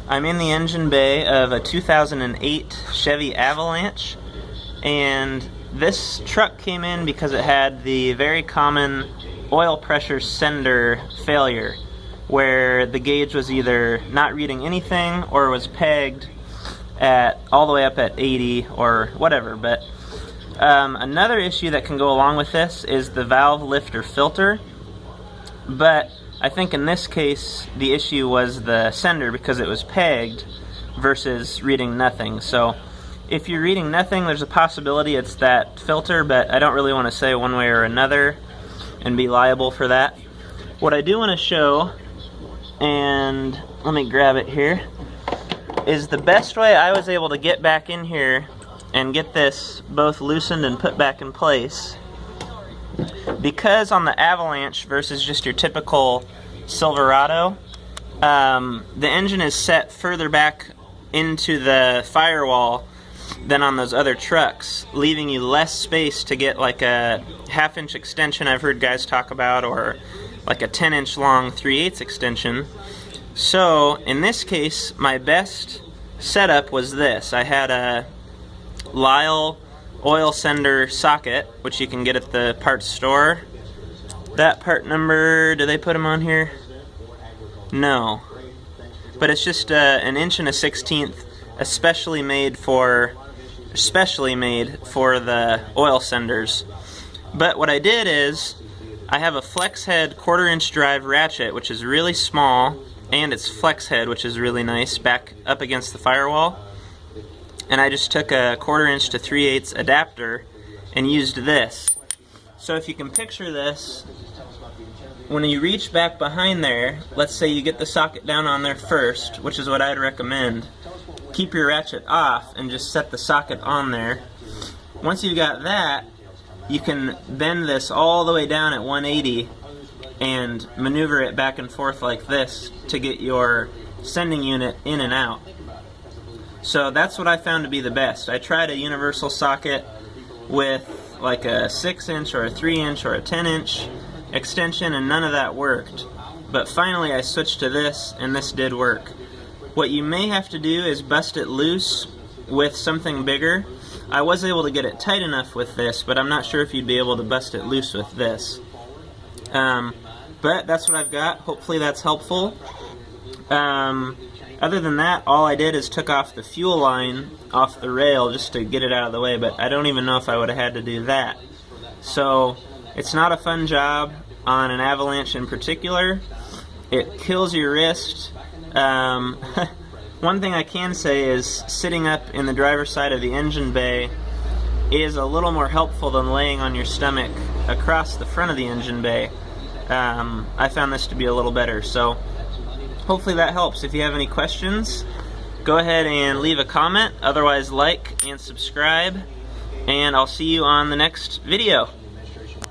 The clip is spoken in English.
I'm in the engine bay of a 2008 Chevy Avalanche, and this truck came in because it had the very common oil pressure sender failure, where the gauge was either not reading anything or was pegged at all the way up at 80 or whatever. But another issue that can go along with this is the valve lifter filter, but I think in this case the issue was the sender because it was pegged versus reading nothing. So if you're reading nothing, there's a possibility it's that filter, but I don't really want to say one way or another and be liable for that. What I do want to show, and let me grab it here, is the best way I was able to get back in here and get this both loosened and put back in place. Because on the Avalanche versus just your typical Silverado, the engine is set further back into the firewall than on those other trucks, leaving you less space to get like a half-inch extension I've heard guys talk about, or like a 10-inch long 3/8 extension. So in this case, my best setup was this. I had a Lyle oil sender socket, which you can get at the parts store. That part number, do they put them on here? No. But it's just an 1 1/16", especially made for the oil senders. But what I did is, I have a flex head 1/4-inch drive ratchet, which is really small, and it's flex head, which is really nice, back up against the firewall. And I just took a 1/4-inch to 3/8 adapter and used this. So if you can picture this, when you reach back behind there, let's say you get the socket down on there first, which is what I'd recommend. Keep your ratchet off and just set the socket on there. Once you've got that, you can bend this all the way down at 180 and maneuver it back and forth like this to get your sending unit in and out. So that's what I found to be the best. I tried a universal socket with like a 6-inch or a 3-inch or a 10-inch extension, and none of that worked. But finally I switched to this, and this did work. What you may have to do is bust it loose with something bigger. I was able to get it tight enough with this, but I'm not sure if you'd be able to bust it loose with this. But that's what I've got. Hopefully that's helpful. Other than that, all I did is took off the fuel line off the rail just to get it out of the way, but I don't even know if I would have had to do that. So it's not a fun job on an Avalanche in particular. It kills your wrist. One thing I can say is sitting up in the driver's side of the engine bay is a little more helpful than laying on your stomach across the front of the engine bay. I found this to be a little better, so hopefully that helps. If you have any questions, go ahead and leave a comment. Otherwise, like and subscribe, and I'll see you on the next video.